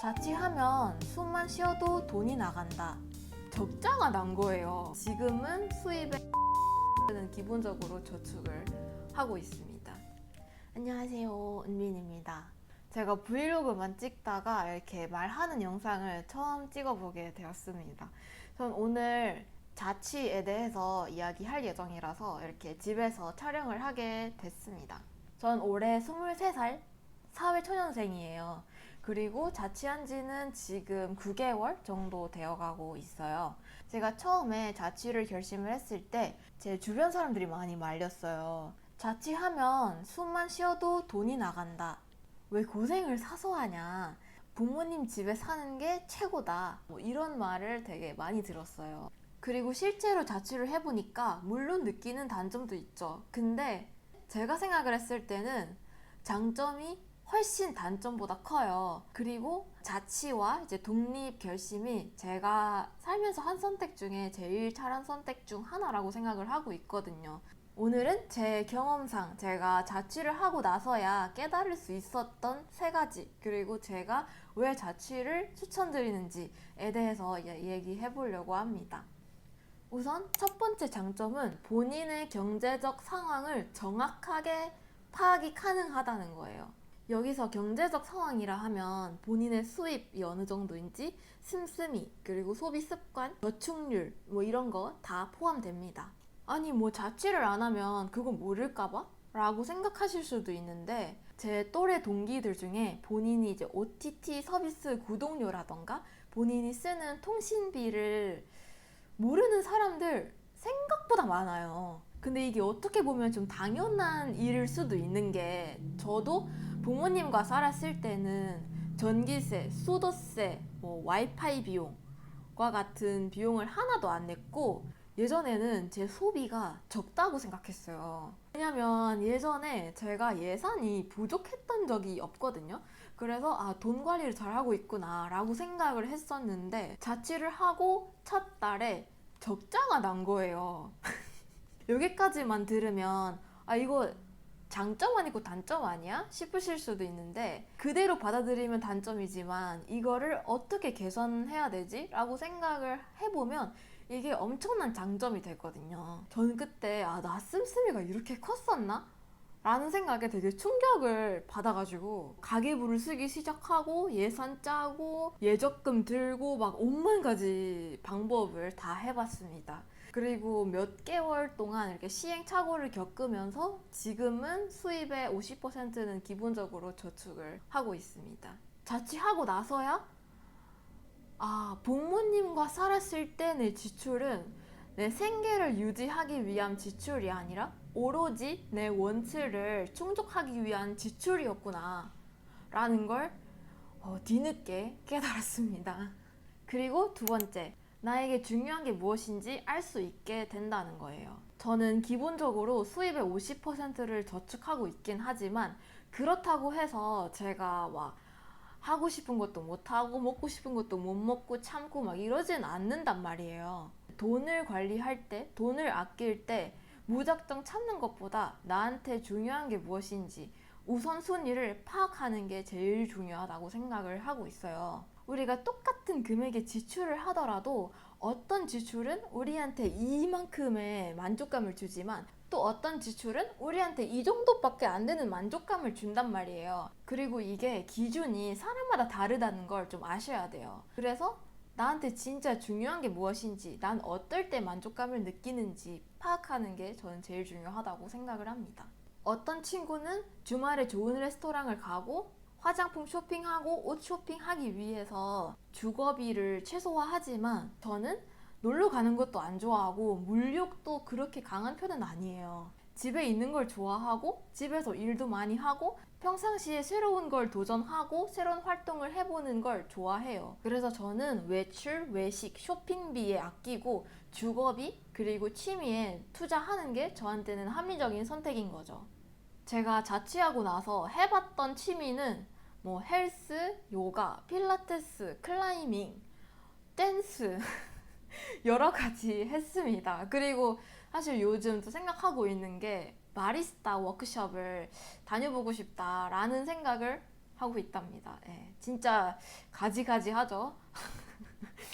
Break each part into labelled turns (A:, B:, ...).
A: 자취하면 숨만 쉬어도 돈이 나간다. 적자가 난 거예요. 지금은 수입에 는 기본적으로 저축을 하고 있습니다. 안녕하세요, 은민입니다. 제가 브이로그만 찍다가 이렇게 말하는 영상을 처음 찍어보게 되었습니다. 전 오늘 자취에 대해서 이야기할 예정이라서 이렇게 집에서 촬영을 하게 됐습니다. 전 올해 23살 사회초년생이에요. 그리고 자취한 지는 지금 9개월 정도 되어가고 있어요. 제가 처음에 자취를 결심을 했을 때 제 주변 사람들이 많이 말렸어요. 자취하면 숨만 쉬어도 돈이 나간다. 왜 고생을 사서 하냐. 부모님 집에 사는 게 최고다. 이런 말을 되게 많이 들었어요. 그리고 실제로 자취를 해보니까 물론 느끼는 단점도 있죠. 근데 제가 생각을 했을 때는 장점이 훨씬 단점보다 커요. 그리고 자취와 이제 독립 결심이 제가 살면서 한 선택 중에 제일 잘한 선택 중 하나라고 생각을 하고 있거든요. 오늘은 제 경험상 제가 자취를 하고 나서야 깨달을 수 있었던 3가지, 그리고 제가 왜 자취를 추천드리는지에 대해서 얘기해 보려고 합니다. 우선 첫 번째 장점은 본인의 경제적 상황을 정확하게 파악이 가능하다는 거예요. 여기서 경제적 상황이라 하면 본인의 수입이 어느 정도인지, 씀씀이, 그리고 소비 습관, 저축률 이런 거 다 포함됩니다. 아니 자취를 안 하면 그거 모를까봐? 라고 생각하실 수도 있는데, 제 또래 동기들 중에 본인이 이제 OTT 서비스 구독료라던가 본인이 쓰는 통신비를 모르는 사람들 생각보다 많아요. 근데 이게 어떻게 보면 좀 당연한 일일 수도 있는 게, 저도 부모님과 살았을 때는 전기세, 수도세, 와이파이 비용과 같은 비용을 하나도 안 냈고, 예전에는 제 소비가 적다고 생각했어요. 왜냐면 예전에 제가 예산이 부족했던 적이 없거든요. 그래서 돈 관리를 잘하고 있구나 라고 생각을 했었는데, 자취를 하고 첫 달에 적자가 난 거예요. 여기까지만 들으면 이거 장점 아니고 단점 아니야? 싶으실 수도 있는데, 그대로 받아들이면 단점이지만 이거를 어떻게 개선해야 되지? 라고 생각을 해보면 이게 엄청난 장점이 되거든요. 저는 그때 나 씀씀이가 이렇게 컸었나? 라는 생각에 되게 충격을 받아가지고 가계부를 쓰기 시작하고 예산 짜고 예적금 들고 막 온만 가지 방법을 다 해봤습니다. 그리고 몇 개월 동안 이렇게 시행착오를 겪으면서 지금은 수입의 50%는 기본적으로 저축을 하고 있습니다. 자취하고 나서야 부모님과 살았을 때 내 지출은 내 생계를 유지하기 위한 지출이 아니라 오로지 내 원치를 충족하기 위한 지출이었구나 라는 걸 뒤늦게 깨달았습니다. 그리고 두 번째, 나에게 중요한 게 무엇인지 알 수 있게 된다는 거예요. 저는 기본적으로 수입의 50%를 저축하고 있긴 하지만, 그렇다고 해서 제가 하고 싶은 것도 못하고 먹고 싶은 것도 못 먹고 참고 이러진 않는단 말이에요. 돈을 관리할 때, 돈을 아낄 때 무작정 참는 것보다 나한테 중요한 게 무엇인지 우선순위를 파악하는 게 제일 중요하다고 생각을 하고 있어요. 우리가 똑같은 금액의 지출을 하더라도 어떤 지출은 우리한테 이만큼의 만족감을 주지만, 또 어떤 지출은 우리한테 이 정도밖에 안 되는 만족감을 준단 말이에요. 그리고 이게 기준이 사람마다 다르다는 걸 좀 아셔야 돼요. 그래서 나한테 진짜 중요한 게 무엇인지, 난 어떨 때 만족감을 느끼는지 파악하는 게 저는 제일 중요하다고 생각을 합니다. 어떤 친구는 주말에 좋은 레스토랑을 가고 화장품 쇼핑하고 옷 쇼핑하기 위해서 주거비를 최소화하지만, 저는 놀러 가는 것도 안 좋아하고 물욕도 그렇게 강한 편은 아니에요. 집에 있는 걸 좋아하고 집에서 일도 많이 하고 평상시에 새로운 걸 도전하고 새로운 활동을 해보는 걸 좋아해요. 그래서 저는 외출, 외식, 쇼핑비에 아끼고 주거비 그리고 취미에 투자하는 게 저한테는 합리적인 선택인 거죠. 제가 자취하고 나서 해봤던 취미는 헬스, 요가, 필라테스, 클라이밍, 댄스 여러 가지 했습니다. 그리고 사실 요즘 또 생각하고 있는 게 바리스타 워크숍을 다녀보고 싶다라는 생각을 하고 있답니다. 예, 진짜 가지가지 하죠.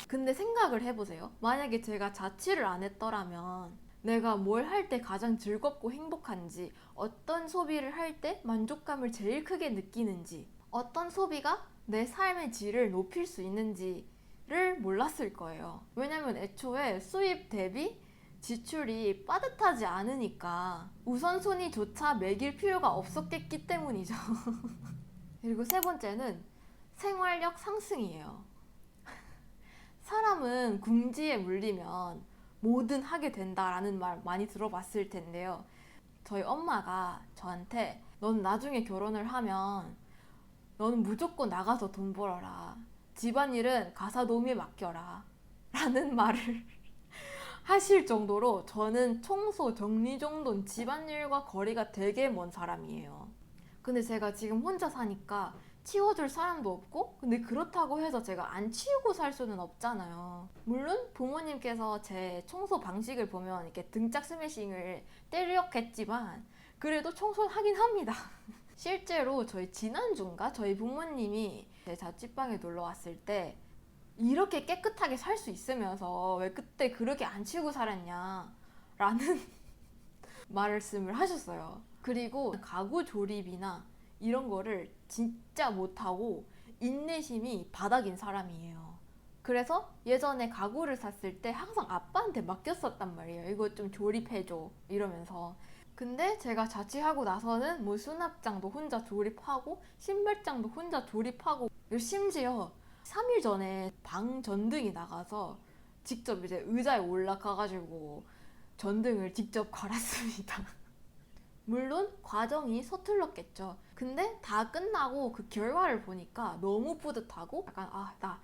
A: 근데 생각을 해보세요. 만약에 제가 자취를 안 했더라면 내가 뭘 할 때 가장 즐겁고 행복한지, 어떤 소비를 할 때 만족감을 제일 크게 느끼는지, 어떤 소비가 내 삶의 질을 높일 수 있는지를 몰랐을 거예요. 왜냐면 애초에 수입 대비 지출이 빠듯하지 않으니까 우선순위조차 매길 필요가 없었겠기 때문이죠. 그리고 세 번째는 생활력 상승이에요. 사람은 궁지에 물리면 뭐든 하게 된다라는 말 많이 들어봤을 텐데요. 저희 엄마가 저한테 넌 나중에 결혼을 하면 너는 무조건 나가서 돈 벌어라. 집안일은 가사도우미에 맡겨라. 라는 말을 하실 정도로 저는 청소, 정리정돈, 집안일과 거리가 되게 먼 사람이에요. 근데 제가 지금 혼자 사니까 치워줄 사람도 없고, 근데 그렇다고 해서 제가 안 치우고 살 수는 없잖아요. 물론 부모님께서 제 청소 방식을 보면 이렇게 등짝 스매싱을 때렸겠지만 그래도 청소는 하긴 합니다. 실제로 저희 지난주인가 저희 부모님이 제 자취방에 놀러 왔을 때 이렇게 깨끗하게 살 수 있으면서 왜 그때 그렇게 안 치우고 살았냐 라는 말씀을 하셨어요. 그리고 가구 조립이나 이런 거를 진짜 못하고 인내심이 바닥인 사람이에요. 그래서 예전에 가구를 샀을 때 항상 아빠한테 맡겼었단 말이에요. 이거 좀 조립해줘 이러면서. 근데 제가 자취하고 나서는 뭐 수납장도 혼자 조립하고 신발장도 혼자 조립하고, 심지어 3일 전에 방 전등이 나가서 직접 이제 의자에 올라가가지고 전등을 직접 갈았습니다. 물론 과정이 서툴렀겠죠. 근데 다 끝나고 그 결과를 보니까 너무 뿌듯하고 약간 나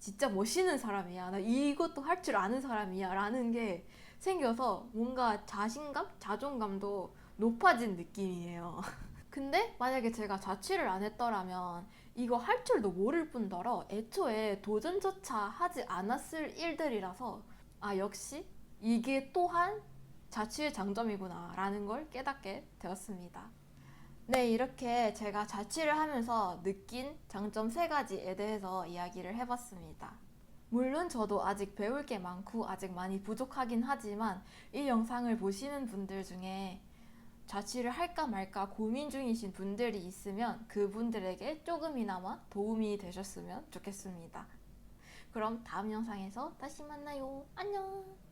A: 진짜 멋있는 사람이야. 나 이것도 할 줄 아는 사람이야. 라는 게 생겨서 뭔가 자신감, 자존감도 높아진 느낌이에요. 근데 만약에 제가 자취를 안 했더라면 이거 할 줄도 모를 뿐더러 애초에 도전조차 하지 않았을 일들이라서 역시 이게 또한 자취의 장점이구나 라는 걸 깨닫게 되었습니다. 네, 이렇게 제가 자취를 하면서 느낀 장점 3가지에 대해서 이야기를 해봤습니다. 물론 저도 아직 배울 게 많고 아직 많이 부족하긴 하지만 이 영상을 보시는 분들 중에 자취를 할까 말까 고민 중이신 분들이 있으면 그분들에게 조금이나마 도움이 되셨으면 좋겠습니다. 그럼 다음 영상에서 다시 만나요. 안녕!